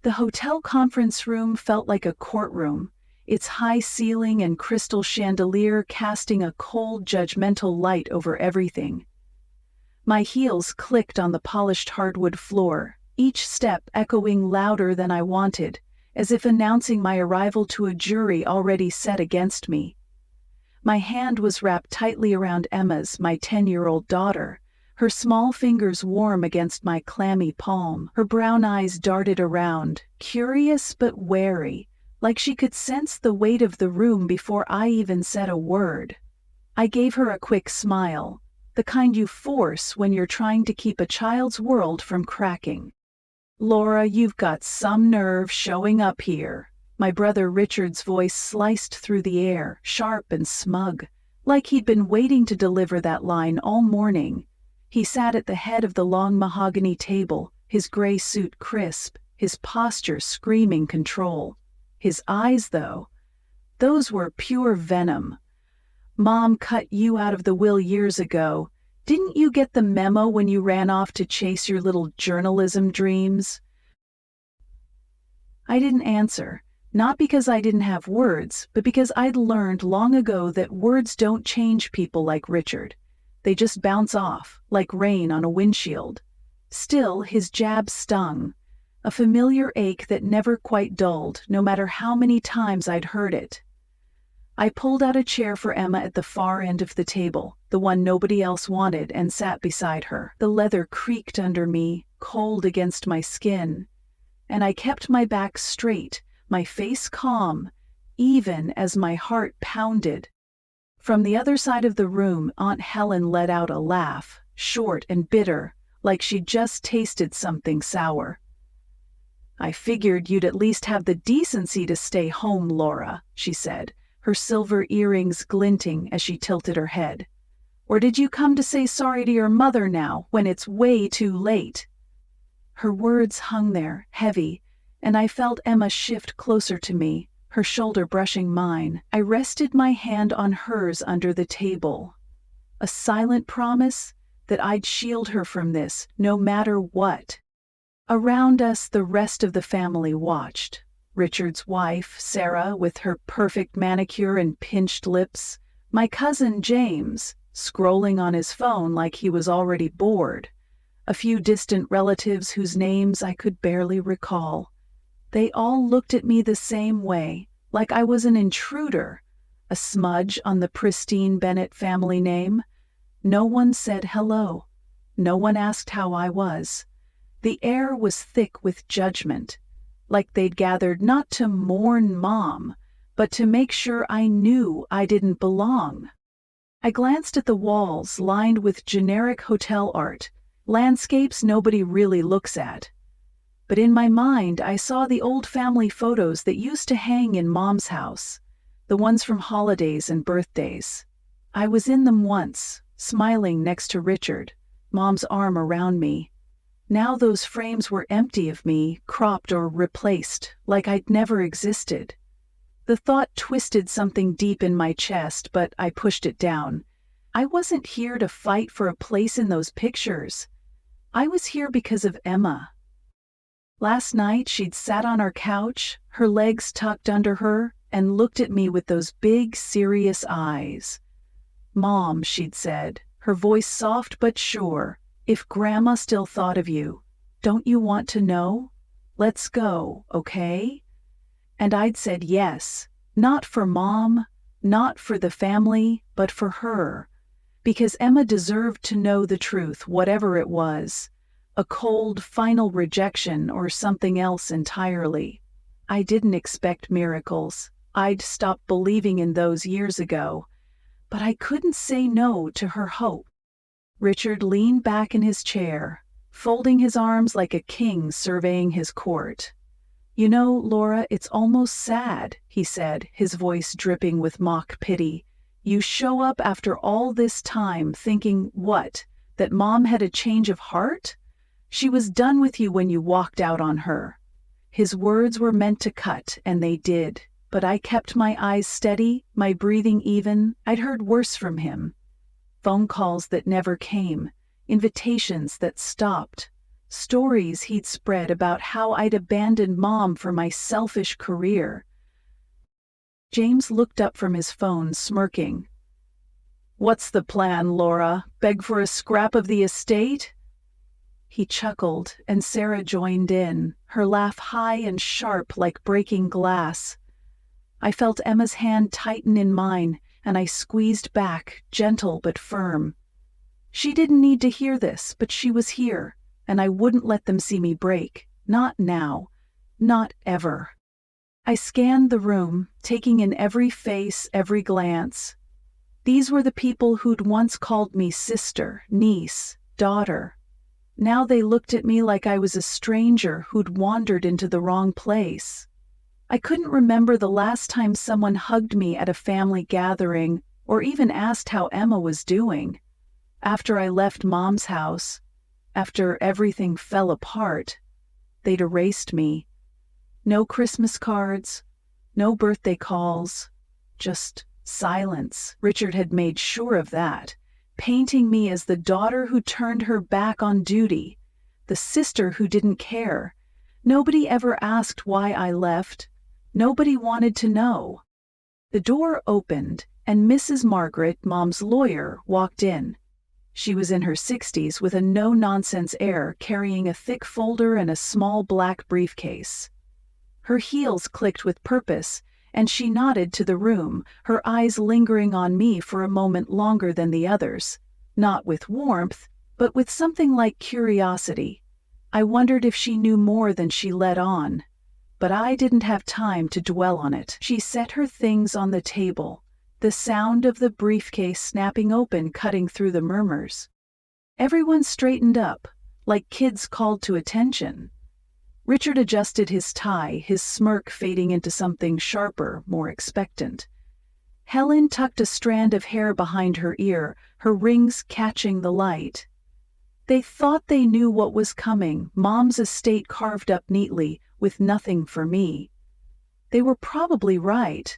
The hotel conference room felt like a courtroom, its high ceiling and crystal chandelier casting a cold, judgmental light over everything. My heels clicked on the polished hardwood floor, each step echoing louder than I wanted, as if announcing my arrival to a jury already set against me. My hand was wrapped tightly around Emma's, my 10-year-old daughter, her small fingers warm against my clammy palm. Her brown eyes darted around, curious but wary, like she could sense the weight of the room before I even said a word. I gave her a quick smile, the kind you force when you're trying to keep a child's world from cracking. "Laura, you've got some nerve showing up here." My brother Richard's voice sliced through the air, sharp and smug, like he'd been waiting to deliver that line all morning. He sat at the head of the long mahogany table, his gray suit crisp, his posture screaming control. His eyes, though, those were pure venom. "Mom cut you out of the will years ago. Didn't you get the memo when you ran off to chase your little journalism dreams?" I didn't answer, not because I didn't have words, but because I'd learned long ago that words don't change people like Richard. They just bounce off, like rain on a windshield. Still, his jab stung, a familiar ache that never quite dulled, no matter how many times I'd heard it. I pulled out a chair for Emma at the far end of the table, the one nobody else wanted, and sat beside her. The leather creaked under me, cold against my skin, and I kept my back straight, my face calm, even as my heart pounded. From the other side of the room, Aunt Helen let out a laugh, short and bitter, like she'd just tasted something sour. "I figured you'd at least have the decency to stay home, Laura," she said, her silver earrings glinting as she tilted her head. "Or did you come to say sorry to your mother now, when it's way too late?" Her words hung there, heavy, and I felt Emma shift closer to me, her shoulder brushing mine. I rested my hand on hers under the table. A silent promise that I'd shield her from this, no matter what. Around us, the rest of the family watched. Richard's wife, Sarah, with her perfect manicure and pinched lips. My cousin, James, scrolling on his phone like he was already bored. A few distant relatives whose names I could barely recall. They all looked at me the same way, like I was an intruder, a smudge on the pristine Bennett family name. No one said hello. No one asked how I was. The air was thick with judgment, like they'd gathered not to mourn Mom, but to make sure I knew I didn't belong. I glanced at the walls lined with generic hotel art, landscapes nobody really looks at. But in my mind, I saw the old family photos that used to hang in Mom's house, the ones from holidays and birthdays. I was in them once, smiling next to Richard, Mom's arm around me. Now those frames were empty of me, cropped or replaced, like I'd never existed. The thought twisted something deep in my chest, but I pushed it down. I wasn't here to fight for a place in those pictures. I was here because of Emma. Last night she'd sat on our couch, her legs tucked under her, and looked at me with those big, serious eyes. "Mom," she'd said, her voice soft but sure, "if Grandma still thought of you, don't you want to know? Let's go, okay?" And I'd said yes, not for Mom, not for the family, but for her, because Emma deserved to know the truth, whatever it was. A cold, final rejection or something else entirely. I didn't expect miracles. I'd stopped believing in those years ago. But I couldn't say no to her hope. Richard leaned back in his chair, folding his arms like a king surveying his court. "You know, Laura, it's almost sad," he said, his voice dripping with mock pity. "You show up after all this time thinking, what, that Mom had a change of heart? She was done with you when you walked out on her." His words were meant to cut, and they did, but I kept my eyes steady, my breathing even. I'd heard worse from him. Phone calls that never came, invitations that stopped, Stories he'd spread about how I'd abandoned Mom for my selfish career. James looked up from his phone, smirking. "What's the plan, Laura? Beg for a scrap of the estate?" He chuckled, and Sarah joined in, her laugh high and sharp like breaking glass. I felt Emma's hand tighten in mine, and I squeezed back, gentle but firm. She didn't need to hear this, but she was here, and I wouldn't let them see me break. Not now. Not ever. I scanned the room, taking in every face, every glance. These were the people who'd once called me sister, niece, daughter. Now they looked at me like I was a stranger who'd wandered into the wrong place. I couldn't remember the last time someone hugged me at a family gathering or even asked how Emma was doing. After I left Mom's house, after everything fell apart, they'd erased me. No Christmas cards, no birthday calls, just silence. Richard had made sure of that, painting me as the daughter who turned her back on duty, the sister who didn't care. Nobody ever asked why I left. Nobody wanted to know. The door opened, and Mrs. Margaret, Mom's lawyer, walked in. She was in her 60s with a no-nonsense air, carrying a thick folder and a small black briefcase. Her heels clicked with purpose, and she nodded to the room, her eyes lingering on me for a moment longer than the others, not with warmth, but with something like curiosity. I wondered if she knew more than she let on. But I didn't have time to dwell on it. She set her things on the table, the sound of the briefcase snapping open cutting through the murmurs. Everyone straightened up, like kids called to attention. Richard adjusted his tie, his smirk fading into something sharper, more expectant. Helen tucked a strand of hair behind her ear, her rings catching the light. They thought they knew what was coming, Mom's estate carved up neatly, with nothing for me. They were probably right.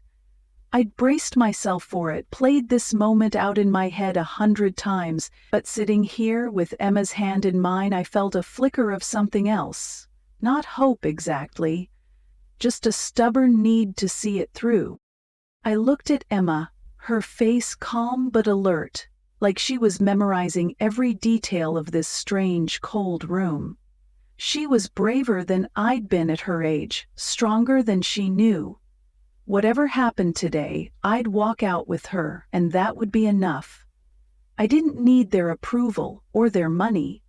I'd braced myself for it, played this moment out in my head 100 times, but sitting here with Emma's hand in mine, I felt a flicker of something else. Not hope exactly, just a stubborn need to see it through. I looked at Emma, her face calm but alert, like she was memorizing every detail of this strange, cold room. She was braver than I'd been at her age, stronger than she knew. Whatever happened today, I'd walk out with her, and that would be enough. I didn't need their approval or their money.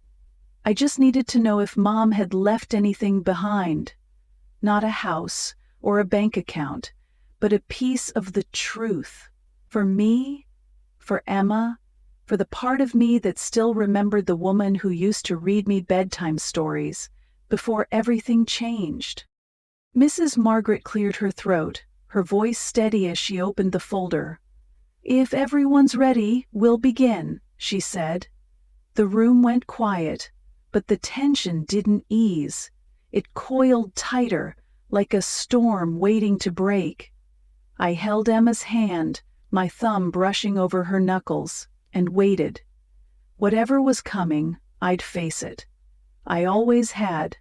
I just needed to know if Mom had left anything behind. Not a house or a bank account, but a piece of the truth. For me, for Emma, for the part of me that still remembered the woman who used to read me bedtime stories before everything changed. Mrs. Margaret cleared her throat, her voice steady as she opened the folder. "If everyone's ready, we'll begin," she said. The room went quiet, but the tension didn't ease. It coiled tighter, like a storm waiting to break. I held Emma's hand, my thumb brushing over her knuckles, and waited. Whatever was coming, I'd face it. I always had.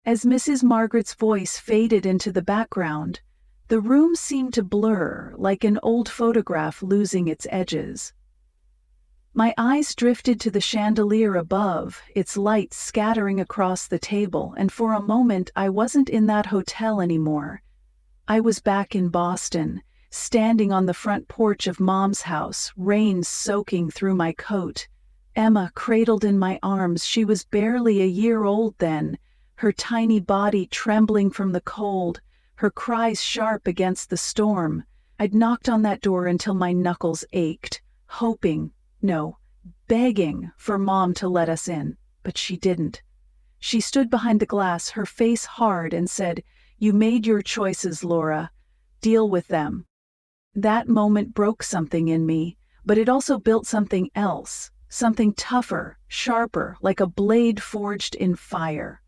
As Mrs. Margaret's voice faded into the background, the room seemed to blur, like an old photograph losing its edges. My eyes drifted to the chandelier above, its light scattering across the table, and for a moment I wasn't in that hotel anymore. I was back in Boston, standing on the front porch of Mom's house, rain soaking through my coat. Emma cradled in my arms. She was barely a year old then, her tiny body trembling from the cold, her cries sharp against the storm. I'd knocked on that door until my knuckles ached, hoping, no, begging for Mom to let us in, but she didn't. She stood behind the glass, her face hard, and said, "You made your choices, Laura. Deal with them." That moment broke something in me, but it also built something else, something tougher, sharper, like a blade forged in fire.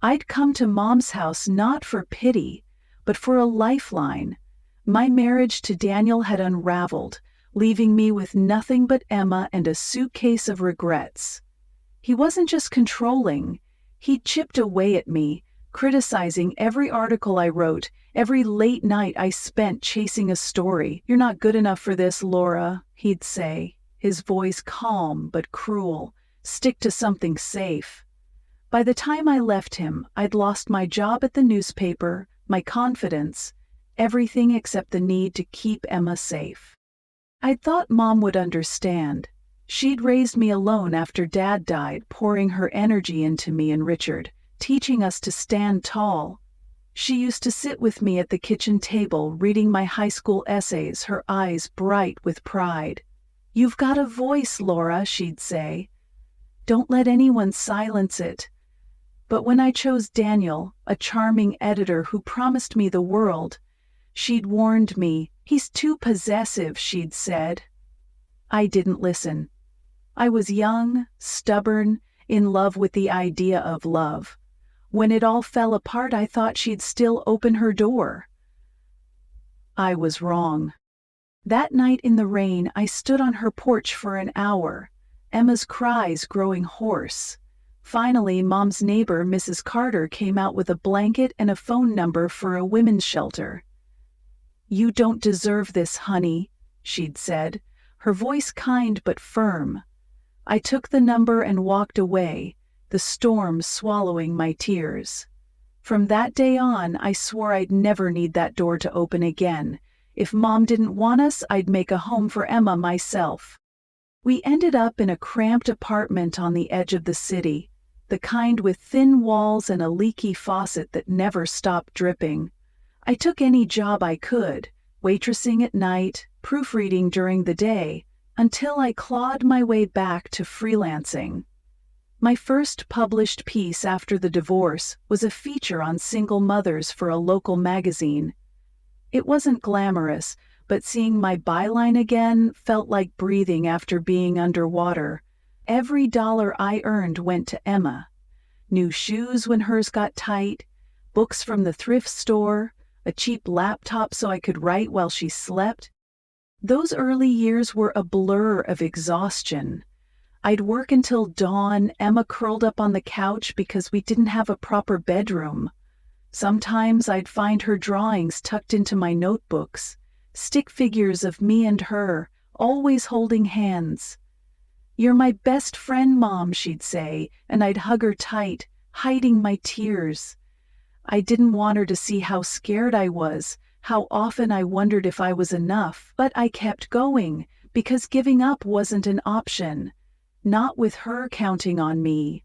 I'd come to Mom's house not for pity, but for a lifeline. My marriage to Daniel had unraveled, leaving me with nothing but Emma and a suitcase of regrets. He wasn't just controlling, He chipped away at me, criticizing every article I wrote, every late night I spent chasing a story. "You're not good enough for this, Laura," he'd say, his voice calm but cruel. "Stick to something safe." By the time I left him, I'd lost my job at the newspaper, my confidence, everything except the need to keep Emma safe. I'd thought Mom would understand. She'd raised me alone after Dad died, pouring her energy into me and Richard, teaching us to stand tall. She used to sit with me at the kitchen table, reading my high school essays, her eyes bright with pride. "You've got a voice, Laura," she'd say. "Don't let anyone silence it." But when I chose Daniel, a charming editor who promised me the world, she'd warned me. "He's too possessive," she'd said. I didn't listen. I was young, stubborn, in love with the idea of love. When it all fell apart, I thought she'd still open her door. I was wrong. That night in the rain, I stood on her porch for an hour, Emma's cries growing hoarse. Finally, Mom's neighbor, Mrs. Carter, came out with a blanket and a phone number for a women's shelter. "You don't deserve this, honey," she'd said, her voice kind but firm. I took the number and walked away, the storm swallowing my tears. From that day on, I swore I'd never need that door to open again. If Mom didn't want us, I'd make a home for Emma myself. We ended up in a cramped apartment on the edge of the city, the kind with thin walls and a leaky faucet that never stopped dripping. I took any job I could, waitressing at night, proofreading during the day, until I clawed my way back to freelancing. My first published piece after the divorce was a feature on single mothers for a local magazine. It wasn't glamorous, but seeing my byline again felt like breathing after being underwater. Every dollar I earned went to Emma. New shoes when hers got tight, books from the thrift store, a cheap laptop so I could write while she slept. Those early years were a blur of exhaustion. I'd work until dawn, Emma curled up on the couch because we didn't have a proper bedroom. Sometimes I'd find her drawings tucked into my notebooks, stick figures of me and her, always holding hands. "You're my best friend, Mom," she'd say, and I'd hug her tight, hiding my tears. I didn't want her to see how scared I was, how often I wondered if I was enough, but I kept going, because giving up wasn't an option, not with her counting on me.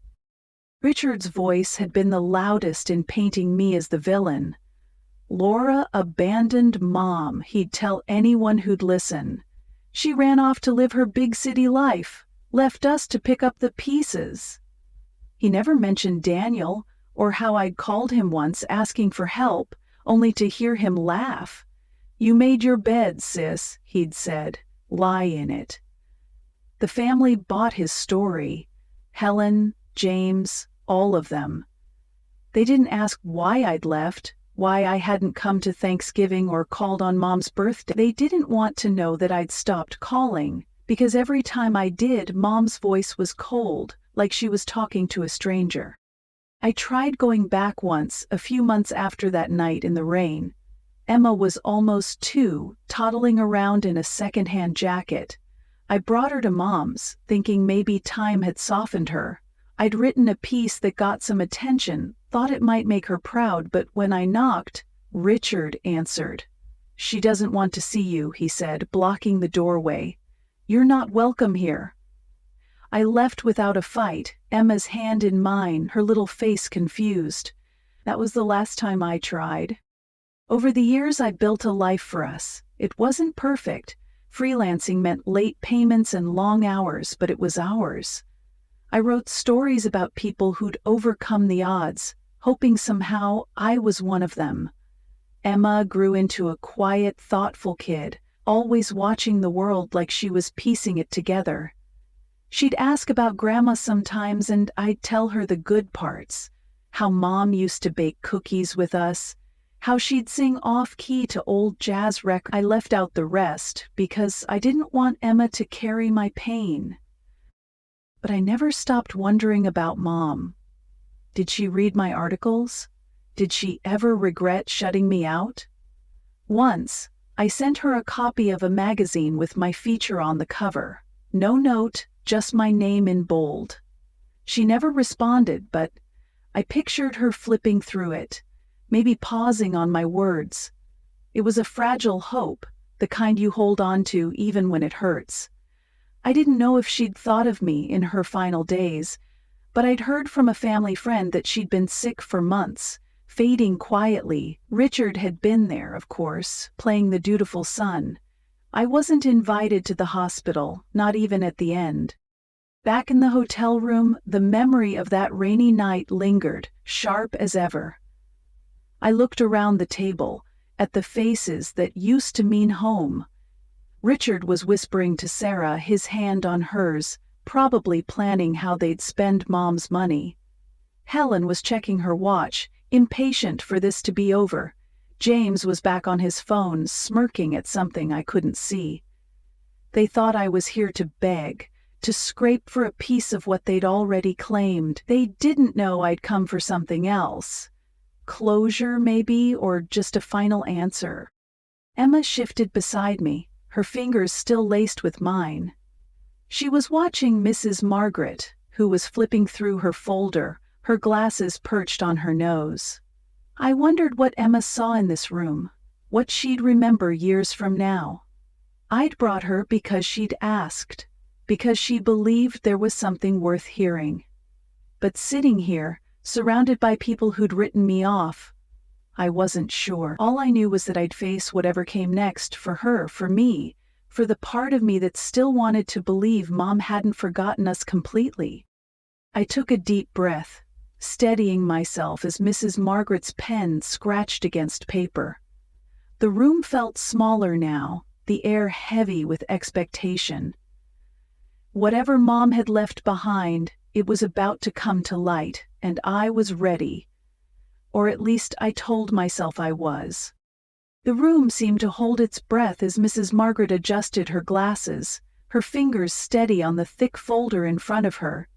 Richard's voice had been the loudest in painting me as the villain. "Laura abandoned Mom," he'd tell anyone who'd listen. "She ran off to live her big city life, left us to pick up the pieces." He never mentioned Daniel, or how I'd called him once asking for help, only to hear him laugh. "You made your bed, sis," he'd said. "Lie in it." The family bought his story. Helen, James, all of them. They didn't ask why I'd left, why I hadn't come to Thanksgiving or called on Mom's birthday. They didn't want to know that I'd stopped calling, because every time I did, Mom's voice was cold, like she was talking to a stranger. I tried going back once, a few months after that night in the rain. Emma was almost 2, toddling around in a second-hand jacket. I brought her to Mom's, thinking maybe time had softened her. I'd written a piece that got some attention, thought it might make her proud, but when I knocked, Richard answered. "She doesn't want to see you," he said, blocking the doorway. "You're not welcome here." I left without a fight, Emma's hand in mine, her little face confused. That was the last time I tried. Over the years, I built a life for us. It wasn't perfect. Freelancing meant late payments and long hours, but it was ours. I wrote stories about people who'd overcome the odds, hoping somehow I was one of them. Emma grew into a quiet, thoughtful kid, always watching the world like she was piecing it together. She'd ask about Grandma sometimes, and I'd tell her the good parts. How Mom used to bake cookies with us, how she'd sing off-key to old jazz records. I left out the rest because I didn't want Emma to carry my pain. But I never stopped wondering about Mom. Did she read my articles? Did she ever regret shutting me out? Once, I sent her a copy of a magazine with my feature on the cover. No note, just my name in bold. She never responded, but I pictured her flipping through it, maybe pausing on my words. It was a fragile hope, the kind you hold on to even when it hurts. I didn't know if she'd thought of me in her final days, but I'd heard from a family friend that she'd been sick for months, fading quietly. Richard had been there, of course, playing the dutiful son. I wasn't invited to the hospital, not even at the end. Back in the hotel room, the memory of that rainy night lingered, sharp as ever. I looked around the table, at the faces that used to mean home. Richard was whispering to Sarah, his hand on hers, probably planning how they'd spend Mom's money. Helen was checking her watch, impatient for this to be over. James was back on his phone, smirking at something I couldn't see. They thought I was here to beg, to scrape for a piece of what they'd already claimed. They didn't know I'd come for something else. Closure, maybe, or just a final answer. Emma shifted beside me, her fingers still laced with mine. She was watching Mrs. Margaret, who was flipping through her folder, her glasses perched on her nose. I wondered what Emma saw in this room, what she'd remember years from now. I'd brought her because she'd asked, because she believed there was something worth hearing. But sitting here, surrounded by people who'd written me off, I wasn't sure. All I knew was that I'd face whatever came next, for her, for me, for the part of me that still wanted to believe Mom hadn't forgotten us completely. I took a deep breath, steadying myself as Mrs. Margaret's pen scratched against paper. The room felt smaller now, the air heavy with expectation. Whatever Mom had left behind, it was about to come to light, and I was ready. Or at least I told myself I was. The room seemed to hold its breath as Mrs. Margaret adjusted her glasses, her fingers steady on the thick folder in front of her.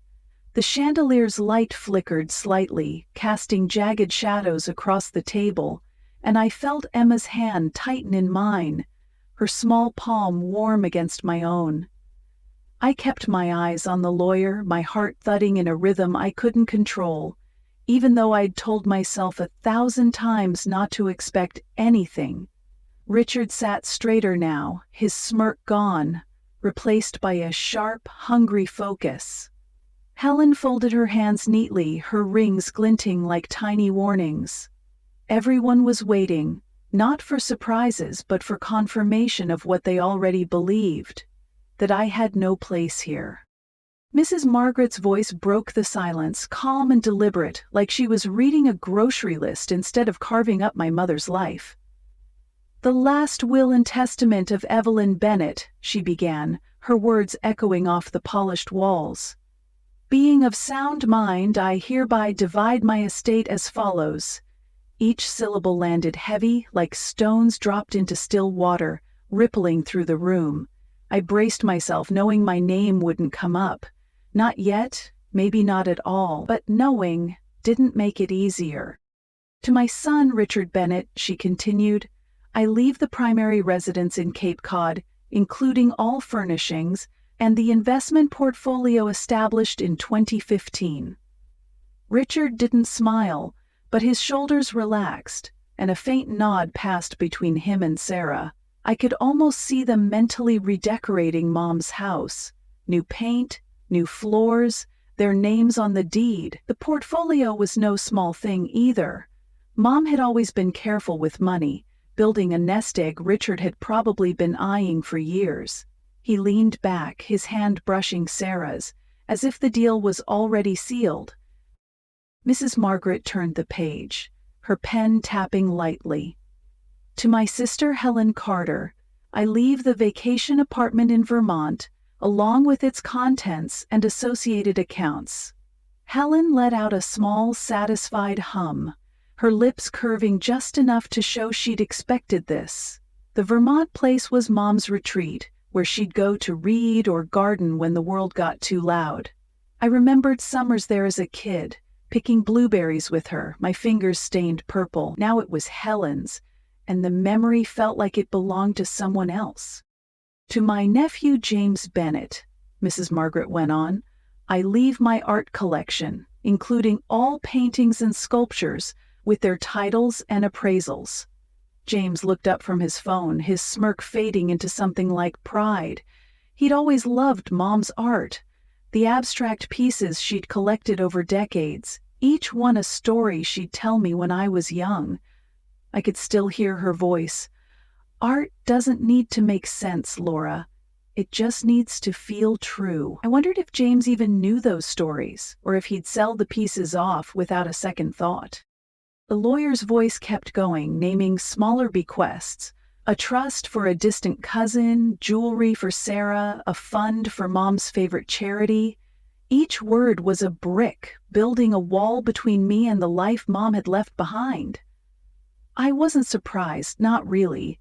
The chandelier's light flickered slightly, casting jagged shadows across the table, and I felt Emma's hand tighten in mine, her small palm warm against my own. I kept my eyes on the lawyer, my heart thudding in a rhythm I couldn't control, even though I'd told myself 1,000 times not to expect anything. Richard sat straighter now, his smirk gone, replaced by a sharp, hungry focus. Helen folded her hands neatly, her rings glinting like tiny warnings. Everyone was waiting, not for surprises but for confirmation of what they already believed, that I had no place here. Mrs. Margaret's voice broke the silence, calm and deliberate, like she was reading a grocery list instead of carving up my mother's life. "The last will and testament of Evelyn Bennett," she began, her words echoing off the polished walls. "Being of sound mind, I hereby divide my estate as follows." Each syllable landed heavy, like stones dropped into still water, rippling through the room. I braced myself, knowing my name wouldn't come up. Not yet, maybe not at all, but knowing didn't make it easier. "To my son, Richard Bennett," she continued, "I leave the primary residence in Cape Cod, including all furnishings, and the investment portfolio established in 2015. Richard didn't smile, but his shoulders relaxed, and a faint nod passed between him and Sarah. I could almost see them mentally redecorating Mom's house. New paint, new floors, their names on the deed. The portfolio was no small thing either. Mom had always been careful with money, building a nest egg Richard had probably been eyeing for years. He leaned back, his hand brushing Sarah's, as if the deal was already sealed. Mrs. Margaret turned the page, her pen tapping lightly. "To my sister Helen Carter, I leave the vacation apartment in Vermont, along with its contents and associated accounts." Helen let out a small, satisfied hum, her lips curving just enough to show she'd expected this. The Vermont place was Mom's retreat, where she'd go to read or garden when the world got too loud. I remembered summers there as a kid, picking blueberries with her, my fingers stained purple. Now it was Helen's, and the memory felt like it belonged to someone else. To my nephew James Bennett, Mrs. Margaret went on, I leave my art collection, including all paintings and sculptures, with their titles and appraisals. James looked up from his phone, his smirk fading into something like pride. He'd always loved Mom's art, the abstract pieces she'd collected over decades, each one a story she'd tell me when I was young. I could still hear her voice. Art doesn't need to make sense, Laura. It just needs to feel true. I wondered if James even knew those stories, or if he'd sell the pieces off without a second thought. The lawyer's voice kept going, naming smaller bequests. A trust for a distant cousin, jewelry for Sarah, a fund for Mom's favorite charity. Each word was a brick, building a wall between me and the life Mom had left behind. I wasn't surprised, not really.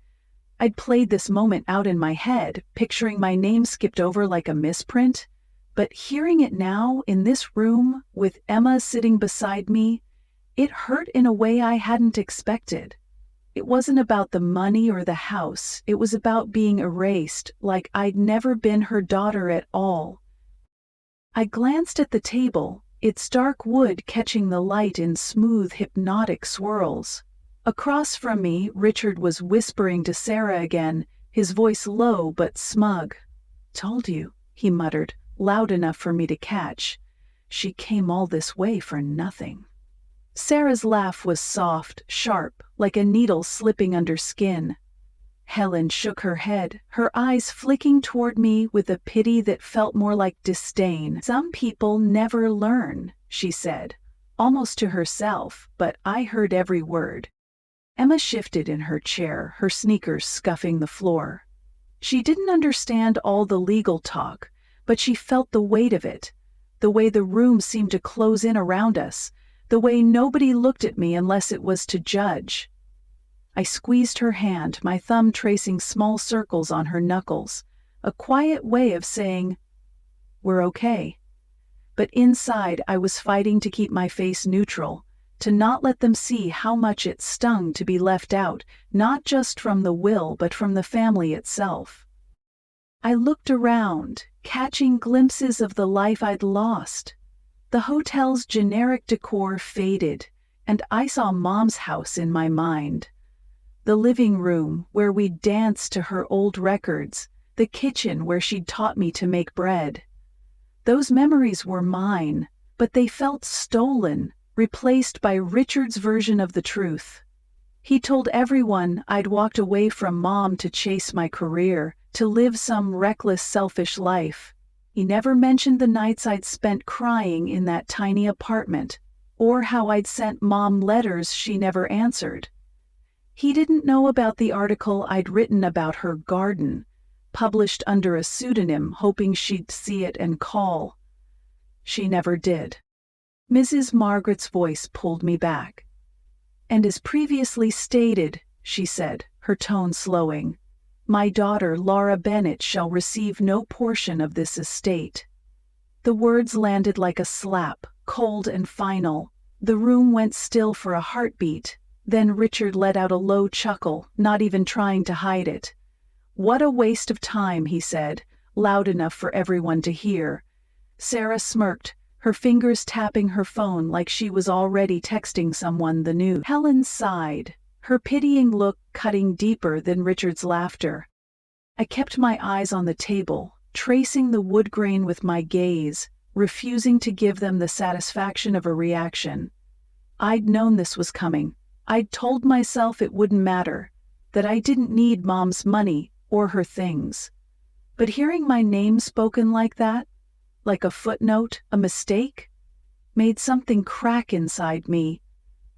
I'd played this moment out in my head, picturing my name skipped over like a misprint. But hearing it now, in this room, with Emma sitting beside me, it hurt in a way I hadn't expected. It wasn't about the money or the house. It was about being erased, like I'd never been her daughter at all. I glanced at the table, its dark wood catching the light in smooth, hypnotic swirls. Across from me, Richard was whispering to Sarah again, his voice low but smug. Told you, he muttered, loud enough for me to catch. She came all this way for nothing. Sarah's laugh was soft, sharp, like a needle slipping under skin. Helen shook her head, her eyes flicking toward me with a pity that felt more like disdain. Some people never learn, she said, almost to herself, but I heard every word. Emma shifted in her chair, her sneakers scuffing the floor. She didn't understand all the legal talk, but she felt the weight of it, the way the room seemed to close in around us, the way nobody looked at me unless it was to judge. I squeezed her hand, my thumb tracing small circles on her knuckles, a quiet way of saying, "We're okay." But inside I was fighting to keep my face neutral, to not let them see how much it stung to be left out, not just from the will but from the family itself. I looked around, catching glimpses of the life I'd lost. The hotel's generic decor faded, and I saw Mom's house in my mind. The living room where we'd danced to her old records, the kitchen where she'd taught me to make bread. Those memories were mine, but they felt stolen, replaced by Richard's version of the truth. He told everyone I'd walked away from Mom to chase my career, to live some reckless, selfish life. He never mentioned the nights I'd spent crying in that tiny apartment, or how I'd sent Mom letters she never answered. He didn't know about the article I'd written about her garden, published under a pseudonym, hoping she'd see it and call. She never did. Mrs. Margaret's voice pulled me back. And as previously stated, she said, her tone slowing, my daughter, Laura Bennett, shall receive no portion of this estate. The words landed like a slap, cold and final. The room went still for a heartbeat. Then Richard let out a low chuckle, not even trying to hide it. What a waste of time, he said, loud enough for everyone to hear. Sarah smirked, her fingers tapping her phone like she was already texting someone the news. Helen sighed, her pitying look cutting deeper than Richard's laughter. I kept my eyes on the table, tracing the wood grain with my gaze, refusing to give them the satisfaction of a reaction. I'd known this was coming. I'd told myself it wouldn't matter, that I didn't need Mom's money or her things. But hearing my name spoken like that, like a footnote, a mistake, made something crack inside me.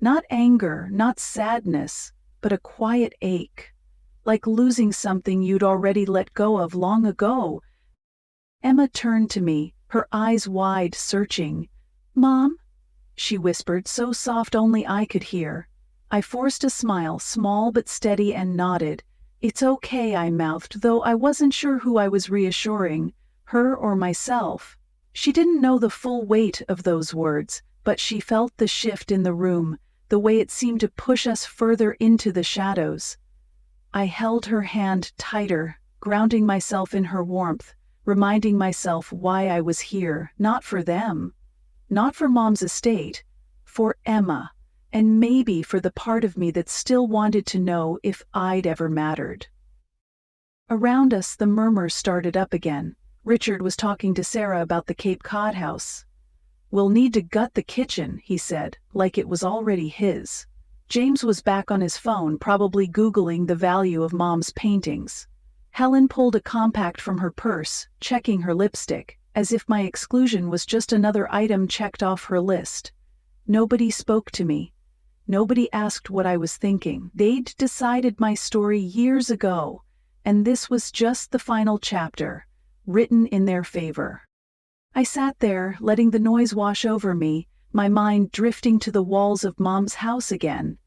Not anger, not sadness, but a quiet ache, like losing something you'd already let go of long ago. Emma turned to me, her eyes wide, searching. "Mom?" she whispered, so soft only I could hear. I forced a smile, small but steady, and nodded. "It's okay," I mouthed, though I wasn't sure who I was reassuring, her or myself. She didn't know the full weight of those words, but she felt the shift in the room, the way it seemed to push us further into the shadows. I held her hand tighter, grounding myself in her warmth, reminding myself why I was here, not for them, not for Mom's estate, for Emma, and maybe for the part of me that still wanted to know if I'd ever mattered. Around us, the murmurs started up again. Richard was talking to Sarah about the Cape Cod house. "We'll need to gut the kitchen," he said, like it was already his. James was back on his phone, probably Googling the value of Mom's paintings. Helen pulled a compact from her purse, checking her lipstick, as if my exclusion was just another item checked off her list. Nobody spoke to me. Nobody asked what I was thinking. They'd decided my story years ago, and this was just the final chapter, written in their favor. I sat there, letting the noise wash over me, my mind drifting to the walls of Mom's house again.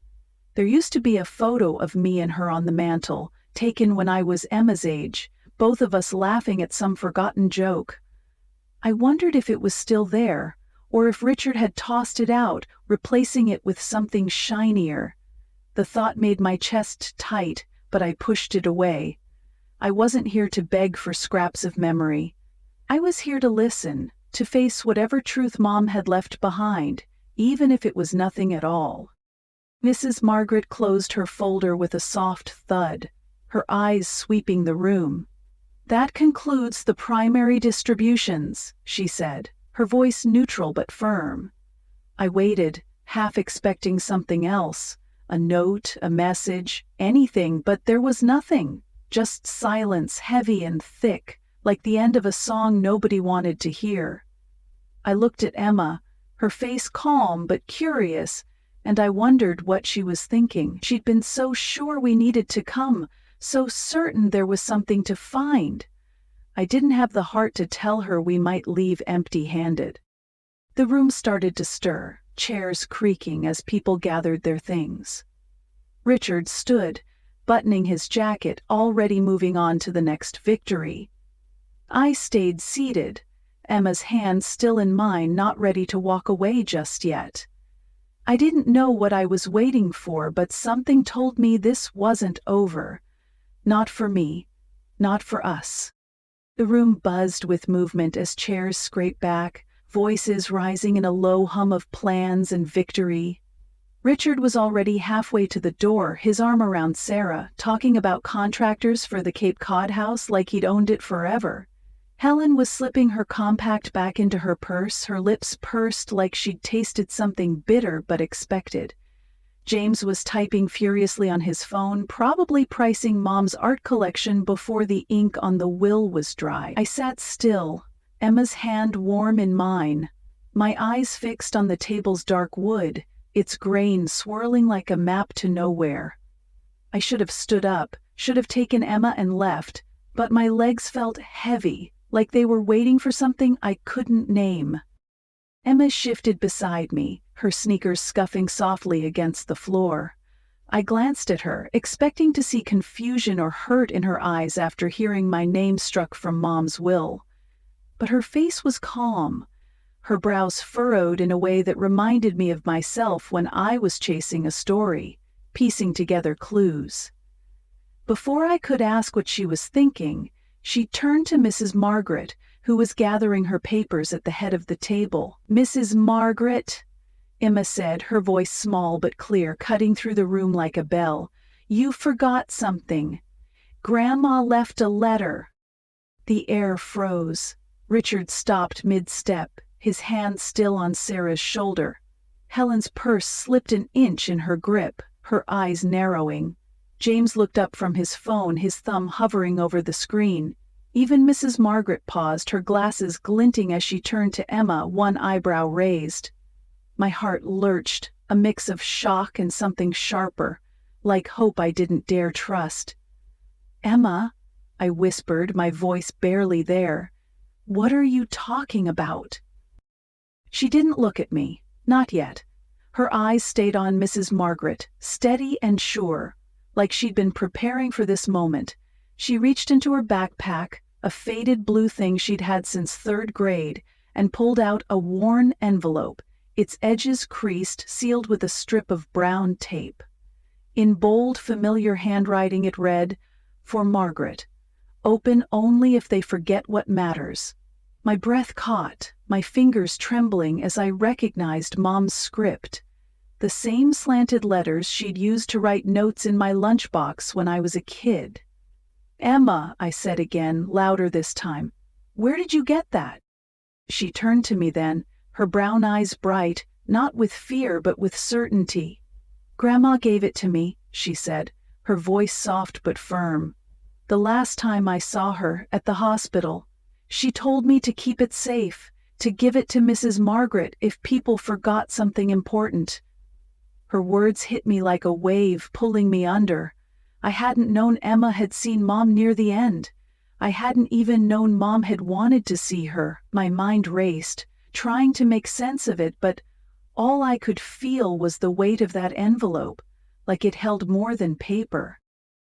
There used to be a photo of me and her on the mantel, taken when I was Emma's age, both of us laughing at some forgotten joke. I wondered if it was still there, or if Richard had tossed it out, replacing it with something shinier. The thought made my chest tight, but I pushed it away. I wasn't here to beg for scraps of memory. I was here to listen, to face whatever truth Mom had left behind, even if it was nothing at all. Mrs. Margaret closed her folder with a soft thud, her eyes sweeping the room. "That concludes the primary distributions," she said, her voice neutral but firm. I waited, half expecting something else, a note, a message, anything, but there was nothing, just silence, heavy and thick, like the end of a song nobody wanted to hear. I looked at Emma, her face calm but curious, and I wondered what she was thinking. She'd been so sure we needed to come, so certain there was something to find. I didn't have the heart to tell her we might leave empty-handed. The room started to stir, chairs creaking as people gathered their things. Richard stood, buttoning his jacket, already moving on to the next victory. I stayed seated, Emma's hand still in mine, not ready to walk away just yet. I didn't know what I was waiting for, but something told me this wasn't over. Not for me, not for us. The room buzzed with movement as chairs scraped back, voices rising in a low hum of plans and victory. Richard was already halfway to the door, his arm around Sarah, talking about contractors for the Cape Cod house like he'd owned it forever. Helen was slipping her compact back into her purse, her lips pursed like she'd tasted something bitter but expected. James was typing furiously on his phone, probably pricing Mom's art collection before the ink on the will was dry. I sat still, Emma's hand warm in mine, my eyes fixed on the table's dark wood, its grain swirling like a map to nowhere. I should have stood up, should have taken Emma and left, but my legs felt heavy, like they were waiting for something I couldn't name. Emma shifted beside me, her sneakers scuffing softly against the floor. I glanced at her, expecting to see confusion or hurt in her eyes after hearing my name struck from Mom's will. But her face was calm, her brows furrowed in a way that reminded me of myself when I was chasing a story, piecing together clues. Before I could ask what she was thinking, she turned to Mrs. Margaret, who was gathering her papers at the head of the table. "Mrs. Margaret," Emma said, her voice small but clear, cutting through the room like a bell, "you forgot something. Grandma left a letter." The air froze. Richard stopped mid-step, his hand still on Sarah's shoulder. Helen's purse slipped an inch in her grip, her eyes narrowing. James looked up from his phone, his thumb hovering over the screen. Even Mrs. Margaret paused, her glasses glinting as she turned to Emma, one eyebrow raised. My heart lurched, a mix of shock and something sharper, like hope I didn't dare trust. "Emma," I whispered, my voice barely there, "what are you talking about?" She didn't look at me, not yet. Her eyes stayed on Mrs. Margaret, steady and sure, like she'd been preparing for this moment. She reached into her backpack, a faded blue thing she'd had since third grade, and pulled out a worn envelope, its edges creased, sealed with a strip of brown tape. In bold, familiar handwriting it read, "For Margaret. Open only if they forget what matters." My breath caught, my fingers trembling as I recognized Mom's script. The same slanted letters she'd used to write notes in my lunchbox when I was a kid. "Emma," I said again, louder this time, "where did you get that?" She turned to me then, her brown eyes bright, not with fear but with certainty. "Grandma gave it to me," she said, her voice soft but firm. "The last time I saw her, at the hospital. She told me to keep it safe, to give it to Mrs. Margaret if people forgot something important." Her words hit me like a wave, pulling me under. I hadn't known Emma had seen Mom near the end. I hadn't even known Mom had wanted to see her. My mind raced, trying to make sense of it, but all I could feel was the weight of that envelope, like it held more than paper.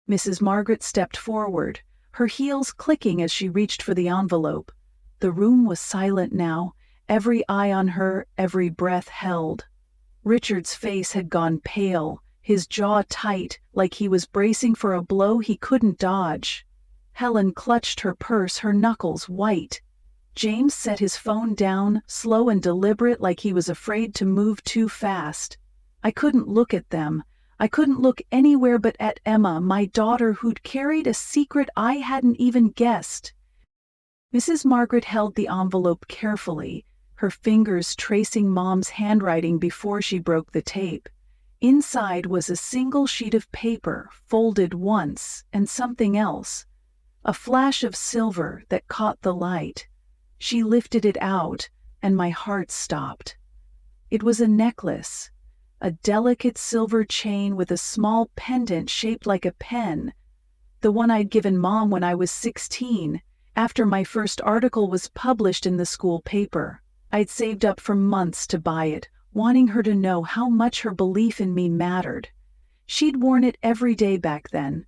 Mrs. Margaret stepped forward, her heels clicking as she reached for the envelope. The room was silent now, every eye on her, every breath held. Richard's face had gone pale, his jaw tight, like he was bracing for a blow he couldn't dodge. Helen clutched her purse, her knuckles white. James set his phone down, slow and deliberate, like he was afraid to move too fast. I couldn't look at them. I couldn't look anywhere but at Emma, my daughter who'd carried a secret I hadn't even guessed. Mrs. Margaret held the envelope carefully, her fingers tracing Mom's handwriting before she broke the tape. Inside was a single sheet of paper, folded once, and something else. A flash of silver that caught the light. She lifted it out, and my heart stopped. It was a necklace, a delicate silver chain with a small pendant shaped like a pen, the one I'd given Mom when I was 16, after my first article was published in the school paper. I'd saved up for months to buy it, wanting her to know how much her belief in me mattered. She'd worn it every day back then,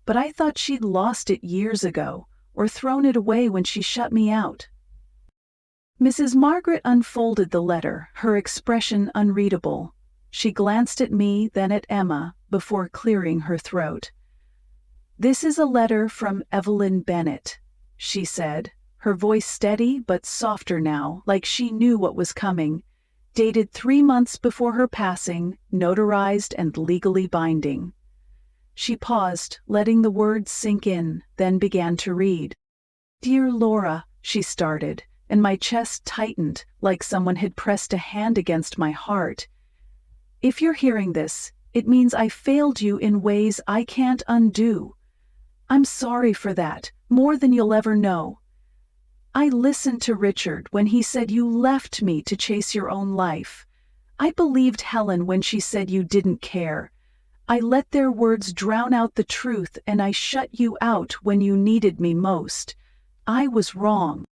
but I thought she'd lost it years ago, or thrown it away when she shut me out. Mrs. Margaret unfolded the letter, her expression unreadable. She glanced at me, then at Emma, before clearing her throat. "This is a letter from Evelyn Bennett," she said, her voice steady but softer now, like she knew what was coming. "Dated 3 months before her passing, notarized and legally binding." She paused, letting the words sink in, then began to read. "Dear Laura," she started, and my chest tightened, like someone had pressed a hand against my heart. "If you're hearing this, it means I failed you in ways I can't undo. I'm sorry for that, more than you'll ever know. I listened to Richard when he said you left me to chase your own life. I believed Helen when she said you didn't care. I let their words drown out the truth, and I shut you out when you needed me most. I was wrong."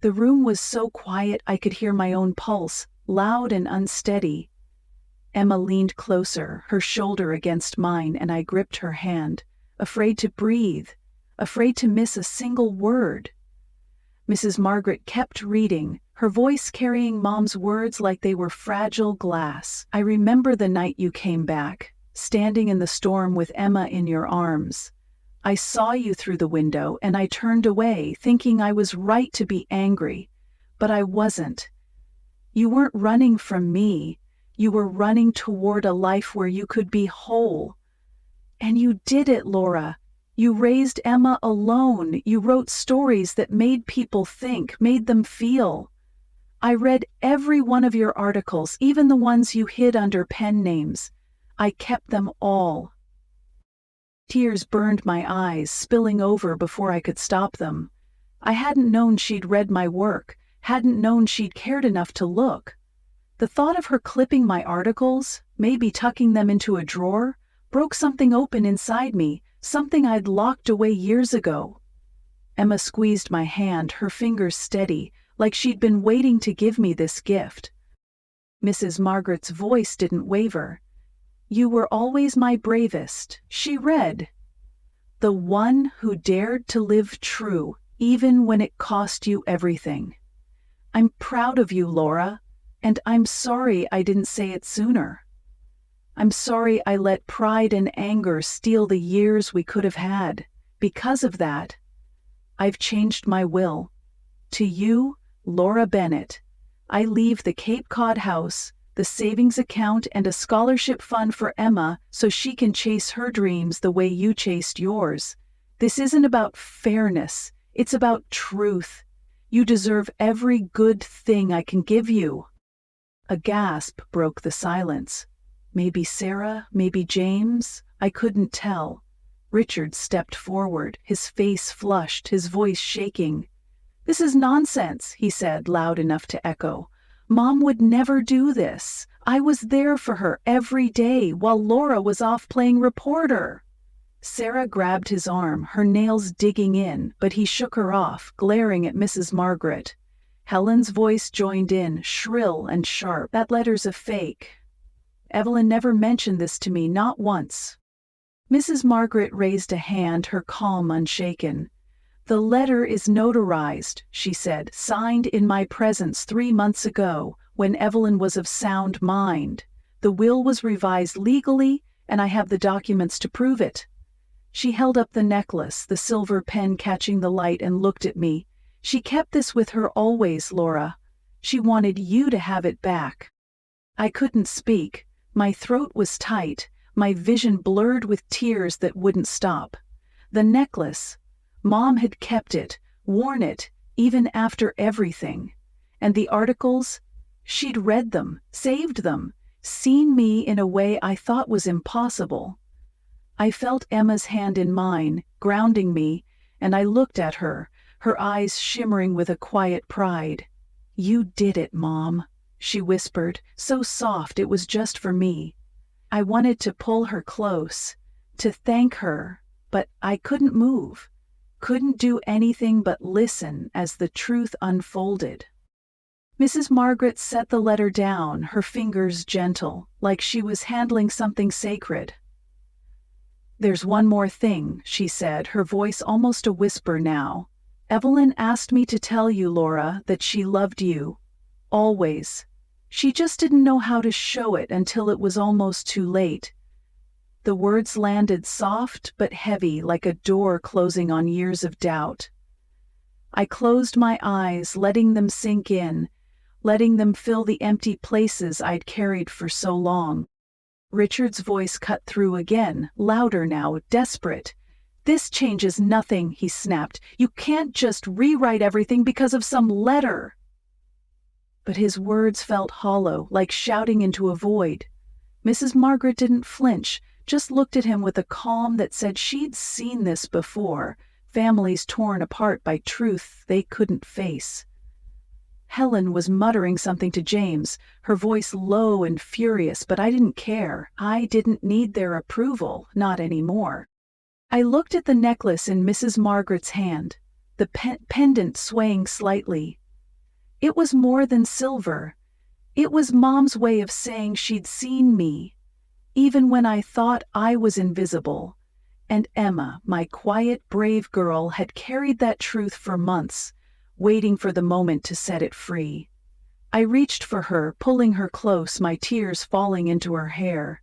The room was so quiet I could hear my own pulse, loud and unsteady. Emma leaned closer, her shoulder against mine, and I gripped her hand, afraid to breathe, afraid to miss a single word. Mrs. Margaret kept reading, her voice carrying Mom's words like they were fragile glass. "I remember the night you came back, standing in the storm with Emma in your arms. I saw you through the window, and I turned away, thinking I was right to be angry. But I wasn't. You weren't running from me. You were running toward a life where you could be whole. And you did it, Laura. You raised Emma alone. You wrote stories that made people think, made them feel. I read every one of your articles, even the ones you hid under pen names. I kept them all." Tears burned my eyes, spilling over before I could stop them. I hadn't known she'd read my work, hadn't known she'd cared enough to look. The thought of her clipping my articles, maybe tucking them into a drawer, broke something open inside me, something I'd locked away years ago. Emma squeezed my hand, her fingers steady, like she'd been waiting to give me this gift. Mrs. Margaret's voice didn't waver. "You were always my bravest," she read. "The one who dared to live true, even when it cost you everything. I'm proud of you, Laura. And I'm sorry I didn't say it sooner. I'm sorry I let pride and anger steal the years we could have had. Because of that, I've changed my will. To you, Laura Bennett, I leave the Cape Cod house, the savings account, and a scholarship fund for Emma so she can chase her dreams the way you chased yours. This isn't about fairness, it's about truth. You deserve every good thing I can give you. A gasp broke the silence. Maybe Sarah, maybe James, I couldn't tell. Richard stepped forward, his face flushed, his voice shaking. "This is nonsense," he said, loud enough to echo. "Mom would never do this. I was there for her every day while Laura was off playing reporter." Sarah grabbed his arm, her nails digging in, but he shook her off, glaring at Mrs. Margaret. Helen's voice joined in, shrill and sharp. "That letter's a fake. Evelyn never mentioned this to me, not once." Mrs. Margaret raised a hand, her calm unshaken. "The letter is notarized," she said, "signed in my presence 3 months ago, when Evelyn was of sound mind. The will was revised legally, and I have the documents to prove it." She held up the necklace, the silver pen catching the light, and looked at me. "She kept this with her always, Laura. She wanted you to have it back." I couldn't speak. My throat was tight, my vision blurred with tears that wouldn't stop. The necklace. Mom had kept it, worn it, even after everything. And the articles? She'd read them, saved them, seen me in a way I thought was impossible. I felt Emma's hand in mine, grounding me, and I looked at her, her eyes shimmering with a quiet pride. "You did it, Mom," she whispered, so soft it was just for me. I wanted to pull her close, to thank her, but I couldn't move. Couldn't do anything but listen as the truth unfolded. Mrs. Margaret set the letter down, her fingers gentle, like she was handling something sacred. "There's one more thing," she said, her voice almost a whisper now. "Evelyn asked me to tell you, Laura, that she loved you. Always. She just didn't know how to show it until it was almost too late." The words landed soft but heavy, like a door closing on years of doubt. I closed my eyes, letting them sink in, letting them fill the empty places I'd carried for so long. Richard's voice cut through again, louder now, desperate. "This changes nothing," he snapped. "You can't just rewrite everything because of some letter." But his words felt hollow, like shouting into a void. Mrs. Margaret didn't flinch, just looked at him with a calm that said she'd seen this before, families torn apart by truth they couldn't face. Helen was muttering something to James, her voice low and furious, but I didn't care. I didn't need their approval, not anymore. I looked at the necklace in Mrs. Margaret's hand, the pendant swaying slightly. It was more than silver. It was Mom's way of saying she'd seen me, even when I thought I was invisible. And Emma, my quiet, brave girl, had carried that truth for months, waiting for the moment to set it free. I reached for her, pulling her close, my tears falling into her hair.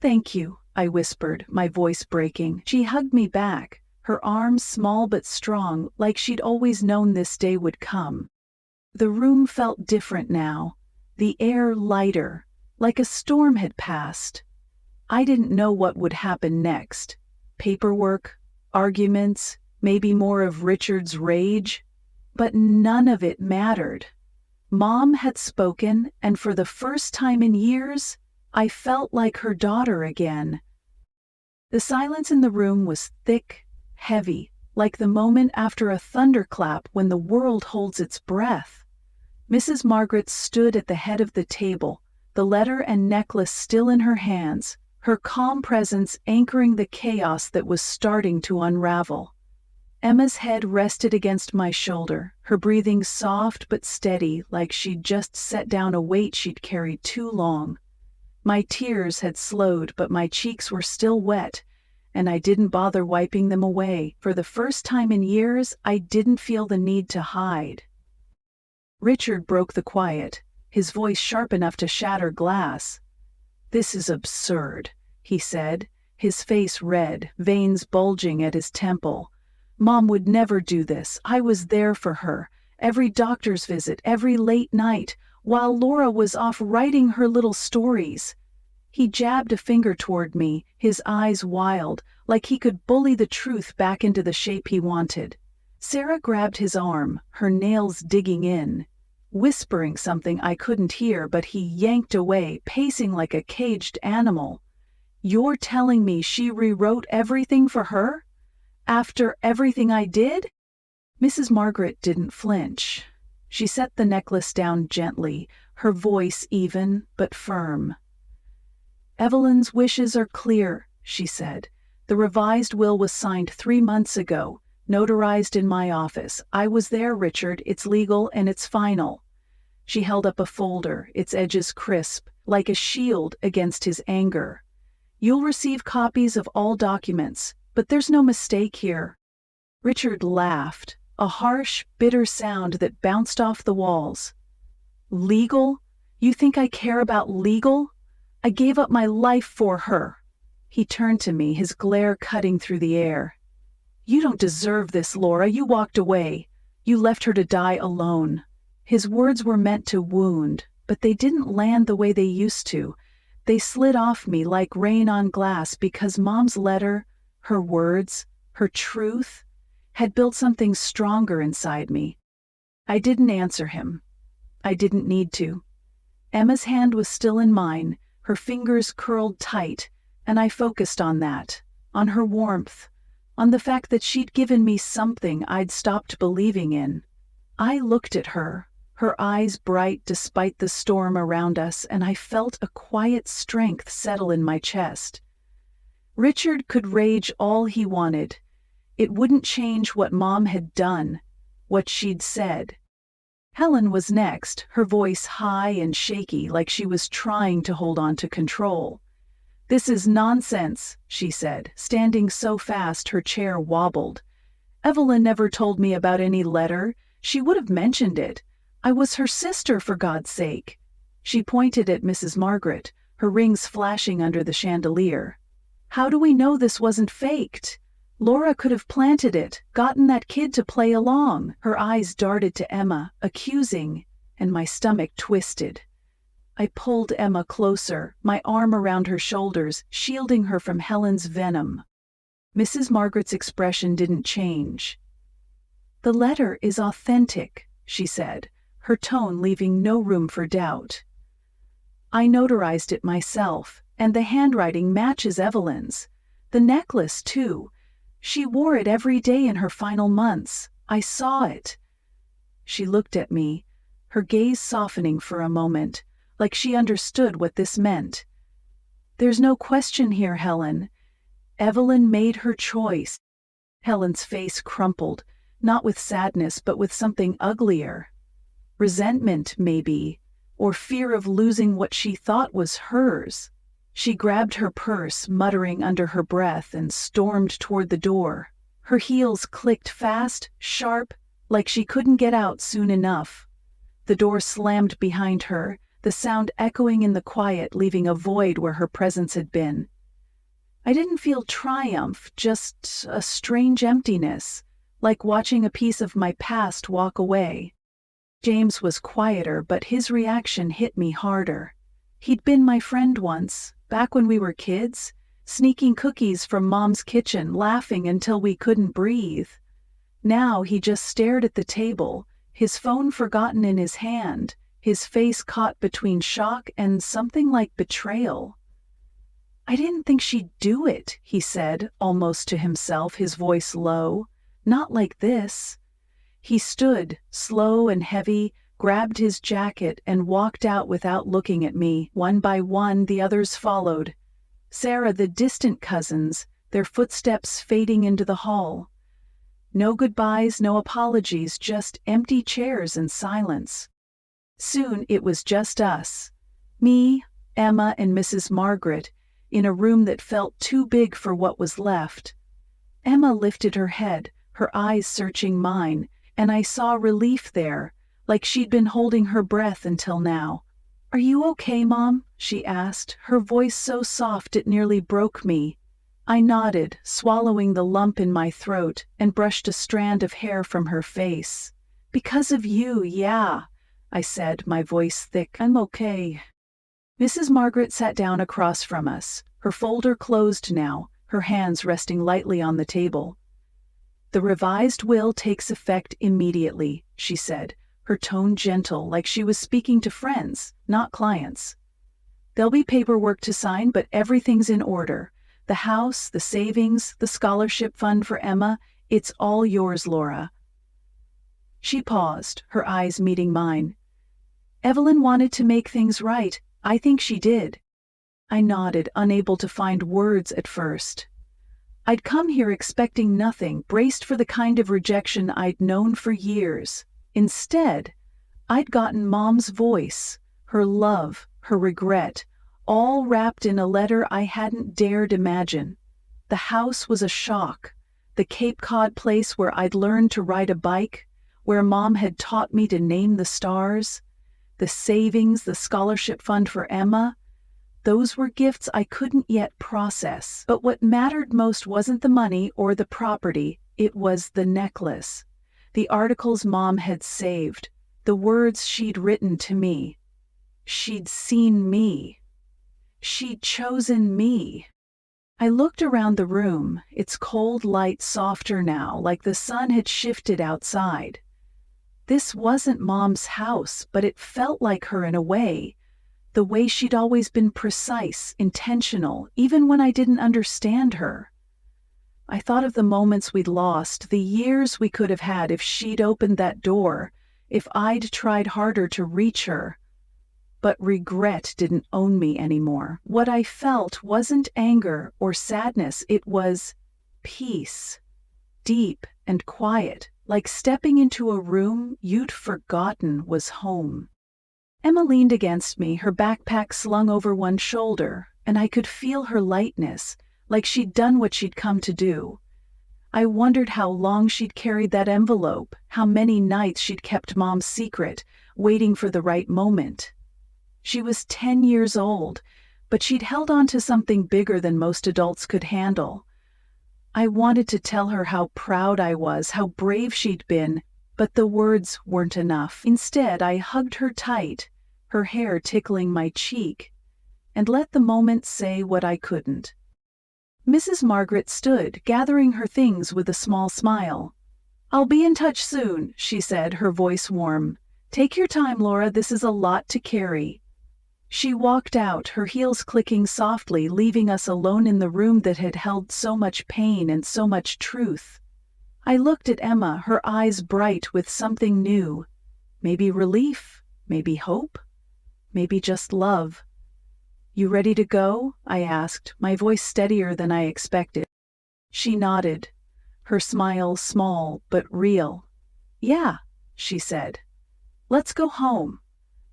"Thank you," I whispered, my voice breaking. She hugged me back, her arms small but strong, like she'd always known this day would come. The room felt different now, the air lighter, like a storm had passed. I didn't know what would happen next. Paperwork, arguments, maybe more of Richard's rage. But none of it mattered. Mom had spoken, and for the first time in years, I felt like her daughter again. The silence in the room was thick, heavy, like the moment after a thunderclap when the world holds its breath. Mrs. Margaret stood at the head of the table, the letter and necklace still in her hands, her calm presence anchoring the chaos that was starting to unravel. Emma's head rested against my shoulder, her breathing soft but steady, like she'd just set down a weight she'd carried too long. My tears had slowed, but my cheeks were still wet, and I didn't bother wiping them away. For the first time in years, I didn't feel the need to hide. Richard broke the quiet, his voice sharp enough to shatter glass. "This is absurd," he said, his face red, veins bulging at his temple. "Mom would never do this. I was there for her. Every doctor's visit, every late night, while Laura was off writing her little stories." He jabbed a finger toward me, his eyes wild, like he could bully the truth back into the shape he wanted. Sarah grabbed his arm, her nails digging in, whispering something I couldn't hear, but he yanked away, pacing like a caged animal. "You're telling me she rewrote everything for her? After everything I did?" Mrs. Margaret didn't flinch. She set the necklace down gently, her voice even but firm. "Evelyn's wishes are clear," she said. "The revised will was signed 3 months ago, notarized in my office. I was there, Richard. It's legal and it's final." She held up a folder, its edges crisp, like a shield against his anger. "You'll receive copies of all documents, but there's no mistake here." Richard laughed, a harsh, bitter sound that bounced off the walls. "Legal? You think I care about legal? I gave up my life for her." He turned to me, his glare cutting through the air. "You don't deserve this, Laura. You walked away. You left her to die alone." His words were meant to wound, but they didn't land the way they used to. They slid off me like rain on glass because Mom's letter, her words, her truth, had built something stronger inside me. I didn't answer him. I didn't need to. Emma's hand was still in mine, her fingers curled tight, and I focused on that, on her warmth, on the fact that she'd given me something I'd stopped believing in. I looked at her, her eyes bright despite the storm around us, and I felt a quiet strength settle in my chest. Richard could rage all he wanted. It wouldn't change what Mom had done, what she'd said. Helen was next, her voice high and shaky like she was trying to hold on to control. "This is nonsense," she said, standing so fast her chair wobbled. "Evelyn never told me about any letter. She would have mentioned it. I was her sister, for God's sake." She pointed at Mrs. Margaret, her rings flashing under the chandelier. "How do we know this wasn't faked? Laura could have planted it, gotten that kid to play along." Her eyes darted to Emma, accusing, and my stomach twisted. I pulled Emma closer, my arm around her shoulders, shielding her from Helen's venom. Mrs. Margaret's expression didn't change. "The letter is authentic," she said, her tone leaving no room for doubt. "I notarized it myself, and the handwriting matches Evelyn's. The necklace, too. She wore it every day in her final months. I saw it." She looked at me, her gaze softening for a moment, like she understood what this meant. "There's no question here, Helen. Evelyn made her choice." Helen's face crumpled, not with sadness but with something uglier. Resentment, maybe, or fear of losing what she thought was hers. She grabbed her purse, muttering under her breath, and stormed toward the door. Her heels clicked fast, sharp, like she couldn't get out soon enough. The door slammed behind her, the sound echoing in the quiet, leaving a void where her presence had been. I didn't feel triumph, just a strange emptiness, like watching a piece of my past walk away. James was quieter, but his reaction hit me harder. He'd been my friend once, back when we were kids, sneaking cookies from Mom's kitchen, laughing until we couldn't breathe. Now he just stared at the table, his phone forgotten in his hand, his face caught between shock and something like betrayal. "I didn't think she'd do it," he said, almost to himself, his voice low. "Not like this." He stood, slow and heavy, grabbed his jacket, and walked out without looking at me. One by one, the others followed. Sarah, the distant cousins, their footsteps fading into the hall. No goodbyes, no apologies, just empty chairs and silence. Soon it was just us. Me, Emma, and Mrs. Margaret, in a room that felt too big for what was left. Emma lifted her head, her eyes searching mine, and I saw relief there, like she'd been holding her breath until now. "Are you okay, Mom?" she asked, her voice so soft it nearly broke me. I nodded, swallowing the lump in my throat, and brushed a strand of hair from her face. "Because of you, yeah," I said, my voice thick. "I'm okay." Mrs. Margaret sat down across from us, her folder closed now, her hands resting lightly on the table. "The revised will takes effect immediately," she said, her tone gentle, like she was speaking to friends, not clients. "There'll be paperwork to sign, but everything's in order. The house, the savings, the scholarship fund for Emma, it's all yours, Laura." She paused, her eyes meeting mine. "Evelyn wanted to make things right. I think she did." I nodded, unable to find words at first. I'd come here expecting nothing, braced for the kind of rejection I'd known for years. Instead, I'd gotten Mom's voice, her love, her regret, all wrapped in a letter I hadn't dared imagine. The house was a shock. The Cape Cod place where I'd learned to ride a bike, where Mom had taught me to name the stars, the savings, the scholarship fund for Emma, those were gifts I couldn't yet process. But what mattered most wasn't the money or the property, it was the necklace. The articles Mom had saved, the words she'd written to me. She'd seen me. She'd chosen me. I looked around the room, its cold light softer now, like the sun had shifted outside. This wasn't Mom's house, but it felt like her in a way. The way she'd always been precise, intentional, even when I didn't understand her. I thought of the moments we'd lost, the years we could have had if she'd opened that door, if I'd tried harder to reach her. But regret didn't own me anymore. What I felt wasn't anger or sadness, it was peace. Deep and quiet, like stepping into a room you'd forgotten was home. Emma leaned against me, her backpack slung over one shoulder, and I could feel her lightness, like she'd done what she'd come to do. I wondered how long she'd carried that envelope, how many nights she'd kept Mom's secret, waiting for the right moment. She was 10 years old, but she'd held on to something bigger than most adults could handle. I wanted to tell her how proud I was, how brave she'd been, but the words weren't enough. Instead, I hugged her tight, her hair tickling my cheek, and let the moment say what I couldn't. Mrs. Margaret stood, gathering her things with a small smile. "I'll be in touch soon," she said, her voice warm. "Take your time, Laura, this is a lot to carry." She walked out, her heels clicking softly, leaving us alone in the room that had held so much pain and so much truth. I looked at Emma, her eyes bright with something new. Maybe relief, maybe hope, maybe just love. "You ready to go?" I asked, my voice steadier than I expected. She nodded, her smile small but real. "Yeah," she said. "Let's go home."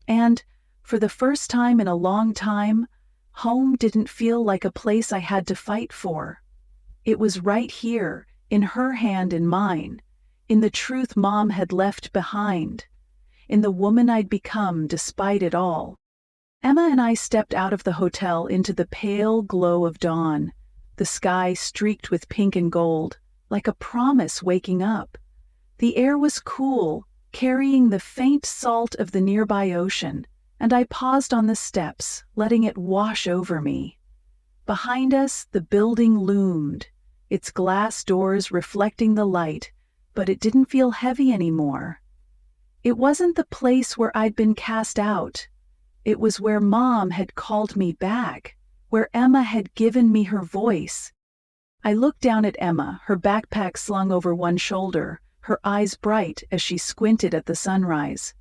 And, for the first time in a long time, home didn't feel like a place I had to fight for. It was right here, in her hand and mine, in the truth Mom had left behind, in the woman I'd become despite it all. Emma and I stepped out of the hotel into the pale glow of dawn, the sky streaked with pink and gold, like a promise waking up. The air was cool, carrying the faint salt of the nearby ocean, and I paused on the steps, letting it wash over me. Behind us, the building loomed, its glass doors reflecting the light, but it didn't feel heavy anymore. It wasn't the place where I'd been cast out. It was where Mom had called me back, where Emma had given me her voice. I looked down at Emma, her backpack slung over one shoulder, her eyes bright as she squinted at the sunrise.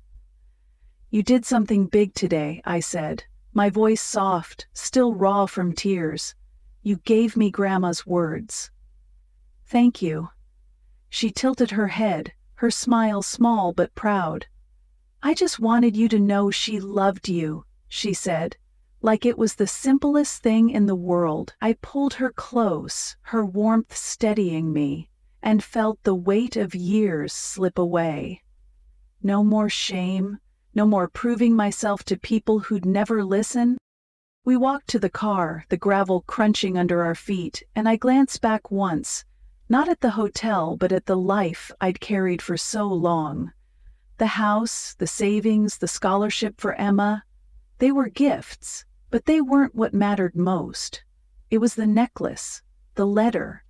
"You did something big today," I said, my voice soft, still raw from tears. "You gave me Grandma's words." "Thank you." She tilted her head, her smile small but proud. "I just wanted you to know she loved you," she said, like it was the simplest thing in the world. I pulled her close, her warmth steadying me, and felt the weight of years slip away. No more shame, No more proving myself to people who'd never listen. We walked to the car, the gravel crunching under our feet, and I glanced back once, not at the hotel, but at the life I'd carried for so long. The house, the savings, the scholarship for Emma, they were gifts, but they weren't what mattered most. It was the necklace, the letter,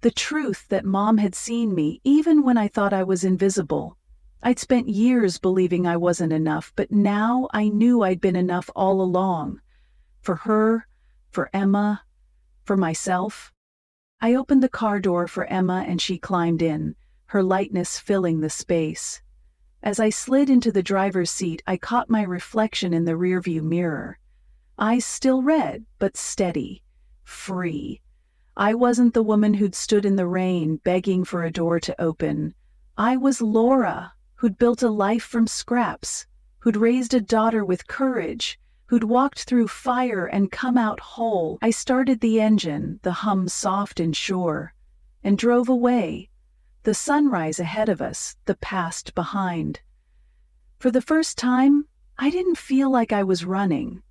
the truth that Mom had seen me even when I thought I was invisible. I'd spent years believing I wasn't enough, but now I knew I'd been enough all along. For her, for Emma, for myself. I opened the car door for Emma and she climbed in, her lightness filling the space. As I slid into the driver's seat, I caught my reflection in the rearview mirror. Eyes still red, but steady, free. I wasn't the woman who'd stood in the rain, begging for a door to open. I was Laura, who'd built a life from scraps, who'd raised a daughter with courage, who'd walked through fire and come out whole. I started the engine, the hum soft and sure, and drove away. The sunrise ahead of us, the past behind. For the first time, I didn't feel like I was running.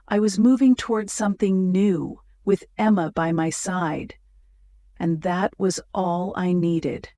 I was moving towards something new, with Emma by my side. And that was all I needed.